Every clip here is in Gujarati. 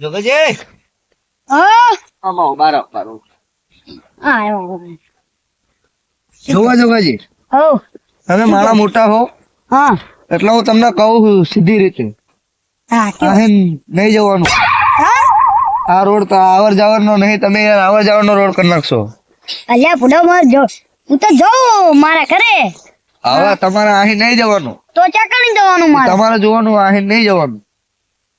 જોગજી હા આમાં બાર પારો આવ્યો જોગજી હો તમે મારા મોટા હો હા એટલે હું તમને કહું છું સીધી રીતે હા કયો આહે નહીં જવાનું. હા આ રોડ તો આવર જાવર નો નહીં, તમે યાર આવર જાવર નો રોડ કરી નાખશો. અલ્યા બુડો માર જો હું તો જાઉં મારા ઘરે હવે તમારે અહીં નહીં જવાનું, તો ચાકણી જવાનું મારે તમારે જોવાનું અહીં નહીં જવાનું.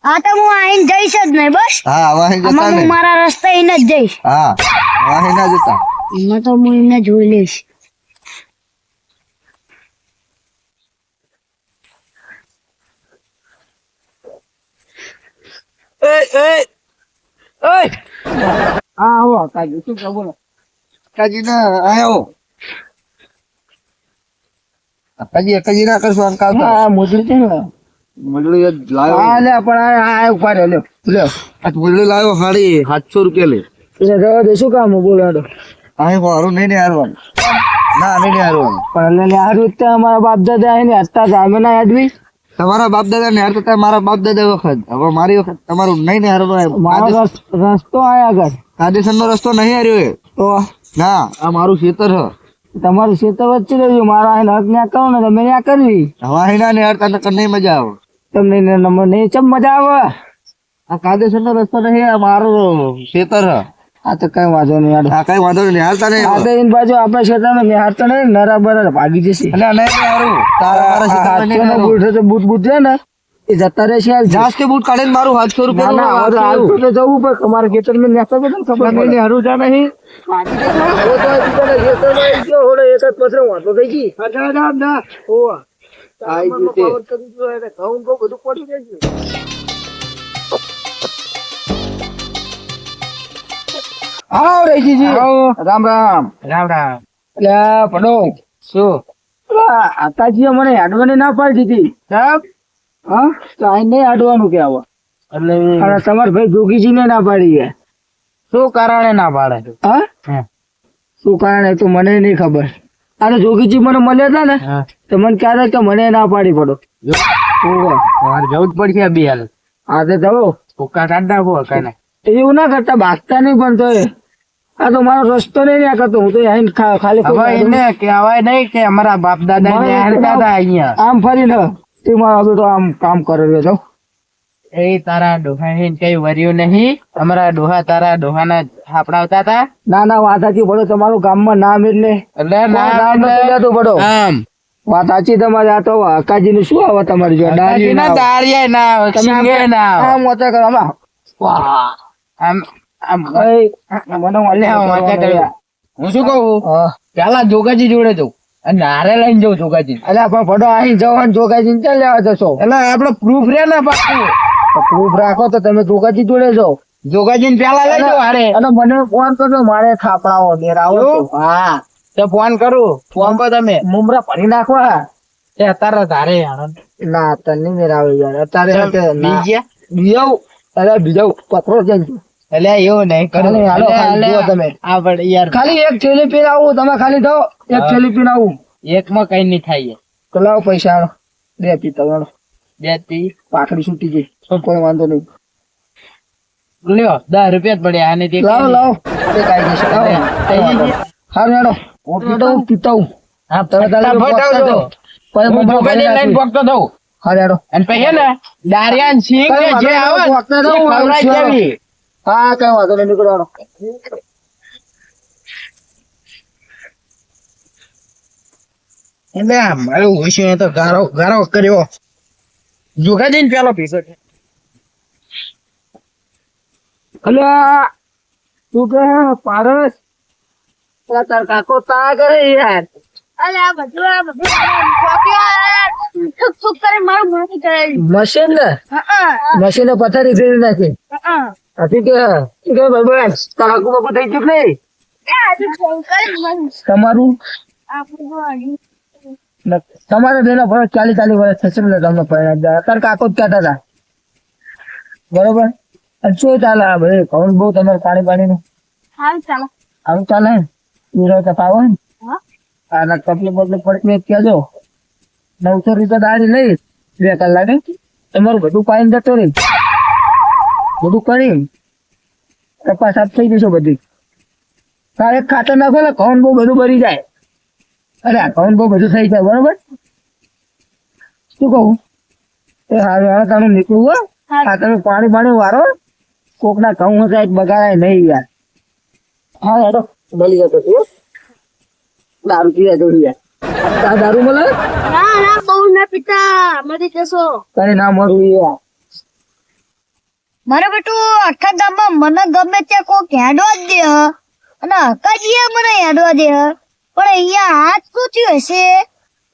હા તો હું આઈને જઈશ જ નહીં બસ હા અહીં જતા આમાં હું નહીં. મારા રસ્તે એને જ જઈશ હા અહીં ના જતા. એમાં તો હું એને જોઈ લઈશ હા આવો કાજી, શું કહો બોલો કાજી ના આવો કાજી ના કરશો અંકાલ. હા મોજડી છે ને મુરલી લાવ્યો. હા લે પણ આ ઉપર લ્યો લ્યો આ મુરલી લાવ્યો સાડી 700 રૂપિયા લે. એટલે જવા દે શું કામ બોલાડો અહીં મારું નહીં ને હારવાનું. ના નહીં હારવાનું. પણ એટલે આ રીતે અમારા બાપ દાદા આવીને હસતા હતા અમે ના યાદવી તમારા બાપ દાદા ને હારતા મારા બાપ દાદા વખત, હવે મારી વખત તમારું નહીં ને હારવાનું. મારો રસ્તો આયા આગળ કાદેસર નો રસ્તો નહીં હાર્યો એ. તો ના આ મારું ખેતર છે. તમારું ક્ષેત્ર વચ્ચે રહ્યું મારા આઈને હક ન્યા કરો ને તમે ન્યા કરવી હવે અહીં ના ને હારતા નકર નહીં મજા આવે. તમને નંબર નહીં ચમ મજા આવે આ કાદેસર નો રસ્તો નહીં, આ મારું ખેતર છે. આ તો કઈ વાંધો નહીં યાર આ કઈ વાંધો નહીં, હારતા નહીં. આ તો એની બાજુ આપણા ક્ષેત્રમાં નિહાળતો નહીં નરા બરા ભાગી જશે એટલે નહીં હારું. તારા ખેતરમાં નહીં હારું. બૂટ છે બૂટ બૂટ છે ને એ જતા રહેશે હાલ જાસ કે બૂટ કાઢીને મારું 700 ના ના હવે તો હાલ રૂપિયા તો જવું પડે તમારા ખેતરમાં નેતા તો ખબર નહીં હારું જા નહીં. રામ રામ રામ રામ. એટલે પડો શું આતાજીએ મને હાડવાની ના પાડી દીધી સાહેબ હા તો આ નહીં હાડવાનું કે આવો એટલે અને તમારા ભાઈ જોગીજી ને ના પાડી છે શું કારણે ના પાડે? હા શું કારણ તો મને નહીં ખબર અને જોગીજી મને મળ્યા હતા ને તો મને ક્યારે કે મને ના પાડી પડો મારે જવું જ પડશે બે હાલ. હા તો જવો ભૂકા કાઢ નાખો કઈ. એવું ના કરતા ભાગતા નહીં પણ તો આ તો મારો રસ્તો નહીં ના કરતો હું તો અહીં ખાલી હવે એને કહેવાય નહીં કે અમારા બાપ દાદા ને હારતા હતા અહીંયા. આમ ફરીને તે મારો બેટો આમ કામ કરે છે એ તારા ડોહા કઈ વર્યું નહીં. અમારા ડોહા તારા ડોહાના હાપડાવતા હતા. ના ના વાત સાચી પડો તમારું ગામમાં નામ એટલે એટલે નામ નથી લેતું પડો આમ વાત સાચી તમારે આ તો અકાજી નું શું આવે તમારી જો દાળિયા ના દાળિયા ના આવે, શીંગે ના આવે. આમ મોટા કરો આમાં વાહ આમ આમ મને મળે વાંચા કર્યા. હું શું કહું, પેલા જોગાજી જોડે જવું અને નારે લઈને જવું જોગાજી. અલ્યા પણ પડો અહીં જવાનું જોગાજી ચાલ લેવા જશો એટલે આપડે પ્રૂફ રે ને પાછું પ્રૂફ રાખો તો તમે જોગાજી જોડે જાઓ જોગાજી ને પેલા લઈ જાઓ હારે. અને મને ફોન કરજો મારે થાપડાઓ દેરાવો શું? હા તો ફોન કરું, ફોન પર તમે મુમરા ભરી નાખવા તે અત્યારે ધારે આણંદ ના તને મેરાવે યાર અત્યારે બીજા બીજો અરે બીજો પત્રો છે એટલે એવું નહીં કરું. ખાલી હાલો, ખાલી જુઓ તમે. આપણે યાર ખાલી એક થેલી પીને આવું તમે ખાલી જાઓ એક થેલી પીને આવું એકમાં કઈ નહીં થાય. તો લાવો પૈસા આલો 2 પીતા વાળો બે થી પાકડી છૂટી ગઈ કોઈ વાંધો નહીં લ્યો 10 રૂપિયા જ પડ્યા. આને તે લાવો લાવો તે કાઈ જશે થઈ જશે. હા હેડો હું પીતા હું હા તમે તારે ફટાફટ આવજો. પછી હું જોગાજી લઈને પોકતો દઉં હા હેડો અને પછી ને દારિયા ને સિંગ ને જે આવે ને પોકતા એ દઉં, ખવડાવી દેવી. હા કઈ વાંધો નહીં નીકળવાનો એટલે મારું હોશું તો ગારો ગારો કર્યો. જોગાજી ને પેલો પીસો છે. અલ્યા તું કે પારસ તાર કાકો તા કરે યાર મશીન ને મશીન પથારી ફેરી નાખી હજી કે ભાઈ કાકુ બાપુ થઈ ચૂક નહીં તમારું તમારે બેનો ફરજ 40 વર્ષ થશે ને તમને પરિણામ તાર કાકો જ કહેતા હતા બરોબર શું ચાલે ભાઈ કૌન બહુ તમારે પાણી નું આવું ચાલે પીરો તપાવો ને આના તકલીફ પડતી કહેજો 900 રૂપિયા દાડી લઈ 2 કલાકે તમારું બધું પાણી જતો રહી બધું કરી કપાસ સાફ થઈ જશે બધી. તારે ખાતર નાખો ને ઘઉં બહુ બધું ભરી જાય. અરે આ ઘઉં બહુ બધું થઈ જાય બરોબર. શું કહું એ હારું હાલ તારું નીકળવું હો. ખાતર પાણી વારો કોકના ઘઉં હતા એક બગાડાય નહીં યાર. હા હેડો ભલી જતો તું દારૂ પીવા જોડી યાર. આ દારૂ મળે ના ના બહુ ના પીતા મરી જશો. તારે ના મળવું યાર. મારે બેટું આખા ગામમાં મને ગમે ત્યાં કોક હેડવા જ દે હ. અને હકાજીએ મને હેડવા દે હ. પણ અહીંયા હાથ શું થયું હશે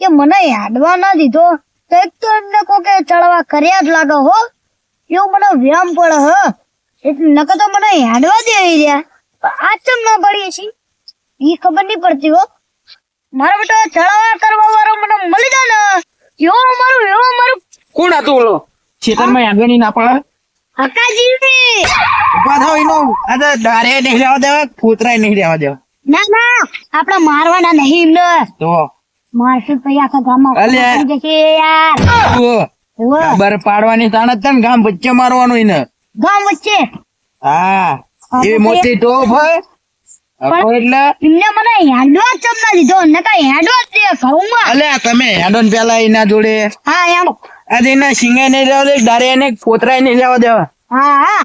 કે મને હેડવા ના દીધો. કંઈક તો એમને કોકે ચડવા કર્યા જ લાગે હો. એવું મને વ્યામ પડે હ. એટલે નકર તો મને હેડવા દે રહ્યા. પણ આ ચમ ના પડી છે એ ખબર નહીં પડતી હો. મારો બેટો ચડવા કરવા વાળો મને મળી જાય ને એવો મારું કોણ હતું ઓલો ખેતરમાં આગળ ના પડે હકાજી. ઉભા થાવ એનો આ દારે નહીં રહેવા દેવા ફૂતરાય નહીં રહેવા દેવા. ના ના આપડે મારવાના નહીં એમને. તો મારશું પછી આખા ગામમાં અલ્યા. ખબર પડી જશે યાર. જુઓ, ખબર પાડવાની તાણ જ છે ને ગામ વચ્ચે મારવાનું એને. ગામ વચ્ચે હા એ મોટી ટોપ હોય હકો એટલે એમને મને હેડવા ચમ ના દીધો નકર હેડવા જ દે ઘઉંમાં. અલ્યા તમે હેડોન પેલા એના જોડે હા હેડો. આજે એના સિંગાઈ નહીં રહેવા દે દારે એને ફોતરાય નહીં રહેવા દેવા. હા હા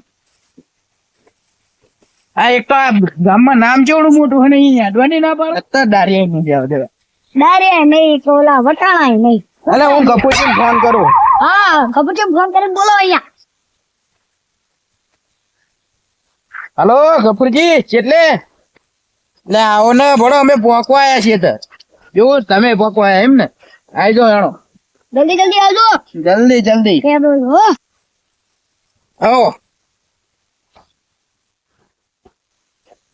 આ એક તો આ ગામમાં નામ કેવડું મોટું હોય ને ઈ હેડવાની ના પાડે તો દારે નહીં રહેવા દેવા. દારે નહીં કે ઓલા વટાણા નહીં. અલે હું ગપુજી ફોન કરું. હા કપૂર ફોન કરીને બોલો અહીંયા. હલો ગફુરજી ચેટલે લે આવો ને ભણો અમે પોકવા આયા છીએ તો જો તમે પોકવા આયા એમ ને આઈજો હેણો જલ્દી જલ્દી આવજો. જલ્દી જલ્દી કે બોલો આવો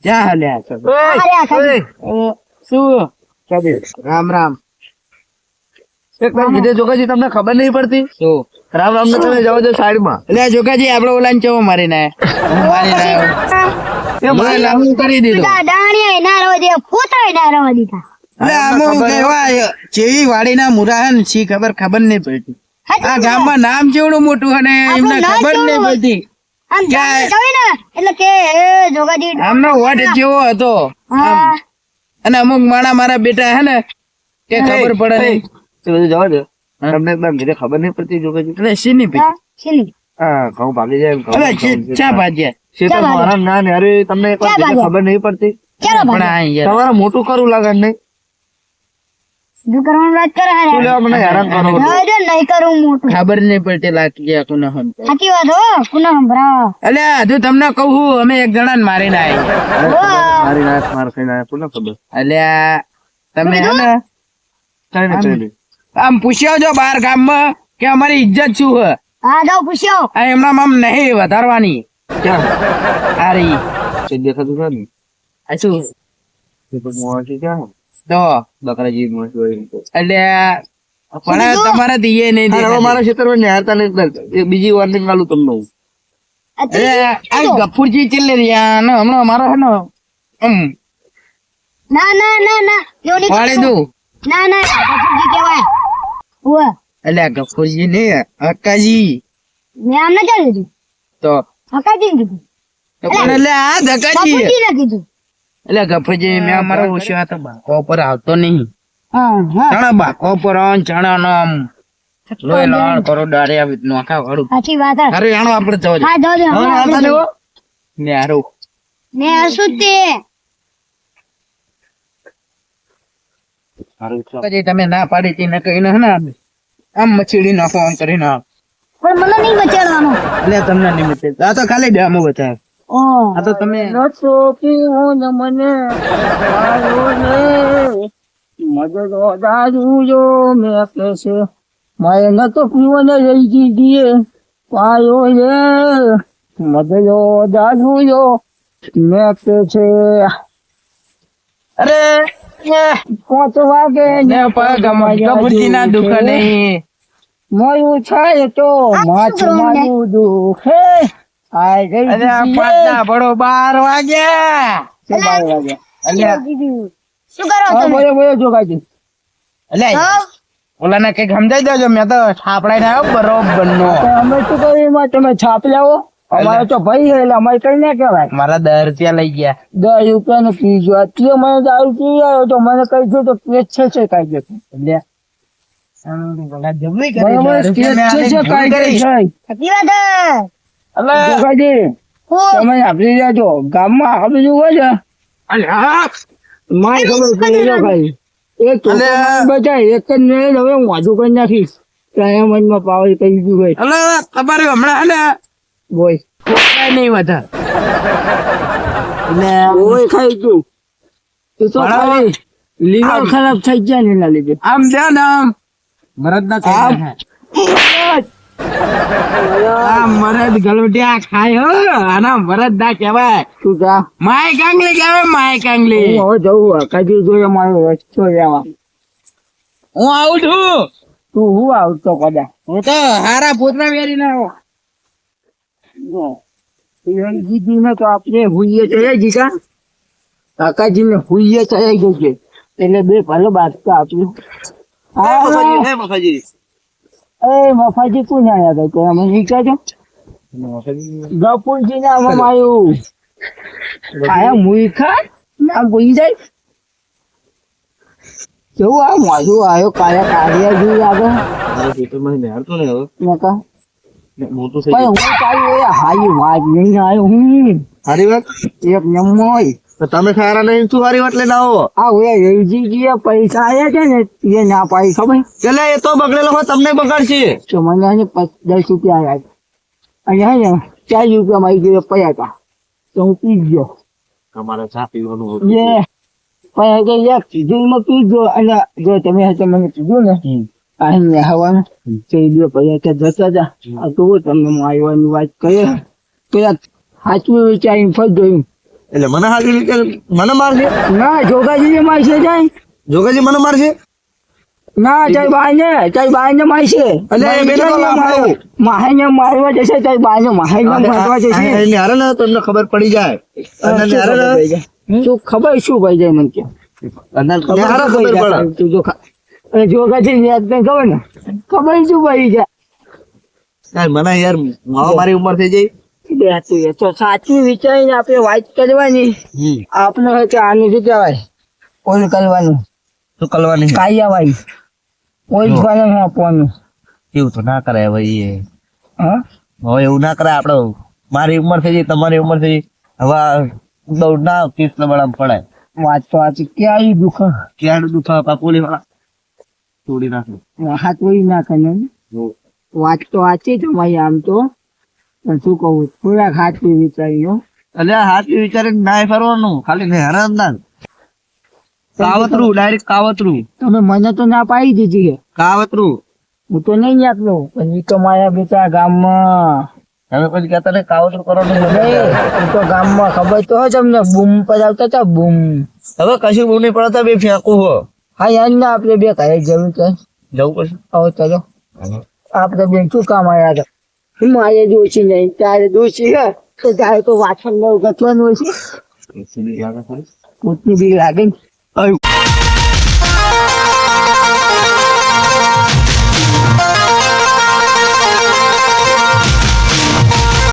ક્યાં હાલ્યા છો? આર્યા ખાલી. શું કબીર રામ રામ જોકાજી તમને ખબર નહીં પડતી શું રામ રામ ને તમે જાઓ છો સાઈડમાં. એટલે જોકાજી આપડે ઓલાને ચવો મારીને મારી લાગુ કરી દીધું. દાણિયા ના રહેવા દે ફોટા ના રહેવા દીધા. એટલે અમુક એવા જેવી વાડીના મુરા હે ને શી ખબર નહીં પડતી. આ ગામમાં નામ જેવડું મોટું હે ને એમને ખબર નહીં પડતી. આમ ક્યાં? જાણી ને એટલે કે એ જોગાજી આમનો વટ જેવો હતો હા અને અમુક માણા મારા બેટા હે ને કે ખબર પડે નહીં. બધું જવા દો તમને એકદમ ઘરે ખબર નહીં પડતી જોકાજી. એટલે શીની પી શીલી હા ઘઉં ભાગી જાય એટલે ચા ભાજ્યા શેતર મારા ના ને અરે તમને એક વાર ઘરે ખબર નહીં પડતી. ચાલો પણ ભાઈ આ યાર તમારે મોટું કરવું લાગે ને નહીં શું કરવાનું વાત કરે શું લેવા મને હેરાન કરો છો? ના જો નહીં કરું મોટું ખબર નહીં પડતી લાગી ગયા કોને હમ. સાચી વાત હો પુનઃ સંભળાવો. અલ્યા હજુ તમને કહું અમે એક જણા ને મારીને આવ્યા. મારી નાખ માર ખાઈને આયા કોને ખબર અલ્યા તમે હે ને કઈ નહીં કઈ નહીં. આમ પૂછ્યો જો બાર ગામમાં કે અમારી ઇજ્જત શું હે હા જાઓ પૂછ્યો. આ એમના આમ નહીં વધારવાની. ક્યાં આ રહી કઈ દેખાતું નથી આ શું એ પણ મોટી ક્યાં તો બકરા જેવી મોટી હોય એમ તો. એટલે પણ તમારે તો એ નહીં હા, હવે દેખાતી. મારા ક્ષેત્રમાં નિહાળતા નહીં. એ બીજી વાર નહીં ગાલું તમને હું. એટલે આ ગફુરજી ચેલે રહ્યા ને હમણાં મારો હે ને ના ના ના ના એવું નહીં વાળી કરવું. દઉં. ના ના ગફુરજી કહેવાય. ઉવ્વ. એટલે ગફુરજી ને હક્કાજી મેં આમને ક્યાં કીધું તો હકાજી કીધું પણ એટલે આ ધક્કાજી ગફુરજી ને કીધું. એટલે ગફુરજી મેં અમારો ઓછો હતો બાકો પર આવતો નહીં. હા હા ચણા બાકો પર આમ ચણા નો આમ લોહી લાળ કરો ડારે આવી નોખા વાળું. સાચી વાત હે. અરે આણો આપણે જવા દે. હા જાઓ જાઓ. હવે આવતા નહીં હો. ને હારું ને હસું તે પછી તમે ના પાડી હતી ને કહીને હે ને આમ મચીડી નાખો આમ કરીને આમ. પણ મને નહીં બચાડવાનો. એટલે તમને નિમિત્તે આ તો ખાલી ડેમો બતાવે. ઓહ આ તો તમે નતો પીવો ને મને પાયો ને મજરો દારૂ જો મેં કે છે મારે નતો પીવો ને રહી દીધી પાયો ને મજરો દારૂ જો મેં કે છે અરે 5 વાગે ને પગ ગફુરજીના દુકાને મોયું થાય તો માછ મારું દુખે આય ગઈ અરે આ પાછા ભળો 12 વાગ્યા. 12 વાગે અલ્યા શું કરો હા તમે? બોલો બોલો જોગાજી અલ્યા હા? ઓલાને કઈક સમજાઈ દેજો મેં તો છાપડાઈને આવ્યો બરોબર નો. તો અમે શું કરીએ એમાં તમે છાપ લાવો અમારે તો ભાઈ છે એટલે અમારે કઈ ના કહેવાય. મારા 10 રૂપિયા લઈ ગયા. 10 રૂપિયા નું પીજો એટલે મને દારૂ પી આવ્યો તો મને કઈ છે તો કેસ છે કાઈ દે એટલે જમણી બરાબર કેસ છે કાઈ દે છે. સાચી વાત હે. જોગાજી હું તમે આપી જાજો ગામમાં આ બધું હોય છે માય ખબર પડી જો ભાઈ એક તો બચાય એક જ નહીં હવે હું વાજુ કરી નાખીશ ત્યાં મનમાં પાવર કરી દીધું ભાઈ તમારે હમણાં ને બોય કોઈ નહીં વધારે ઓય ખાઈ ગયું તું તો ખાલી લીવર ખરાબ થઈ ગયા ને એના લીધે આમ છે ને આમ મરદ ના આ મરદ ગલવટિયા ખાય હો આના મરદ ના કહેવાય. તું જા માય કાંગલી કહેવાય માય કાંગલી. હું હવે જવું કાજી જોઈએ મારો રસ્તો રહેવા હું આવું છું. તું હું આવતો કદા હું તો હારા પોતરા વેરી ના આવો. જીજી ને તો આપણે હુઈએ ચડાઈ દીધા કાકાજી ને હુઈએ ચડાઈ ગયો છે એટલે બે ભલે બાજતા આપ્યું એ મફાજી કોણ આવ્યા હતા અમે નીકળ્યા છો ગપુરજી ને આમાં આવ્યું આયા મુઈખા ના બોઈ જાય કેવું આ મોજું આવ્યો કાયા કાઢિયા જોઈ આગળ નકા ભાઈ હું કાઈ હાઈ વાત નહીં આવ્યો હું સારી વાત. એક નમો હોય તો તમે ખારા નહીં શું સારી વાત લઈને આવો. આ હવે રવજીજીએ પૈસા આયા છે ને એ ના પાડી ખબર એટલે એ તો બગડેલો હોય તમને બગાડશે. તો મને આજે 10 રૂપિયા આવ્યા અને હે ને 4 રૂપિયા મારી જોડે પડ્યા હતા તો હું પી ગયો તમારે ચા પીવાનું એ પણ એક સીઝનમાં પી ગયો અને જો તમે હશે મને કીધું ને આને હવાનું તે બે પૈસા કે જતા હતા આ તો તમને મારવાની વાત કરે પેલા સાચું વિચારીને ફરી જોયું એટલે મને હાલ મને મારશે. ના જોગાજીને મારશે જાય જોગાજી મને મારશે. ના તારી બાઈને મારશે એટલે એ બેને તો લાફાડું. માહેને મારવા જશે તારી બાઈને માહેને મારવા જશે એને હારે ને તમને ખબર પડી જાય. અને હારે ને તું ખબર શું ભાઈ જાય મને કે અને હારે ખબર પડે. તું જો જોગાજી યાદ નહીં ખબર ને ખબર શું પડી જાય યાર મને યાર મારી ઉંમર થઈ જાય. એ તો સાચું વિચારીને આપણે વાત કરવાની આપણે હોય કે આનું શું કહેવાય ઓલ કરવાનું શું કરવાની કાયવાય ઓલ ફોન આપવાનું એવું તો ના કરાય ભાઈ. હા હવે એવું ના કરાય. આપડે મારી ઉંમર થઈ જાય તમારી ઉંમર થઈ જાય હવે દોડ ના કિસ બળામ પડાય. વાત તો આથી ક્યાં દુઃખ ક્યાં દુખા પાપોલી વાળા તોડી નાખે હાથ વળી નાખે ને વાત તો આથી તમારી આમ તો પણ શું કહું થોડાક હાથ વિચાર્યો એટલે હાથ વિચારીને ના ફરવાનું ખાલી હેરાન ના કાવતરું ડાયરેક્ટ કાવતરું. તમે મને તો ના પાડી દીધી છે કાવતરું હું તો નહીં આપલો પણ એ તો મારા બેટા ગામમાં તમે પછી કહેતા ને કાવતરું કરવાનું એ તો ગામમાં ખબર તો હોય તમને બૂમ પડાવતા હતા બૂમ હવે કશું બહુ નહીં પડતા બે ફેંકું હો. હા યાર ના આપણે બે ઘરે જરૂર છે જવું પડશે. હવે ચલો આપણે બેન શું કામ આવ્યા હતા મારે દોષી નહીં તારે દોષી હે તો તારે તો વાછણ ગચવાનું હોય છે પોતની બી લાગે ને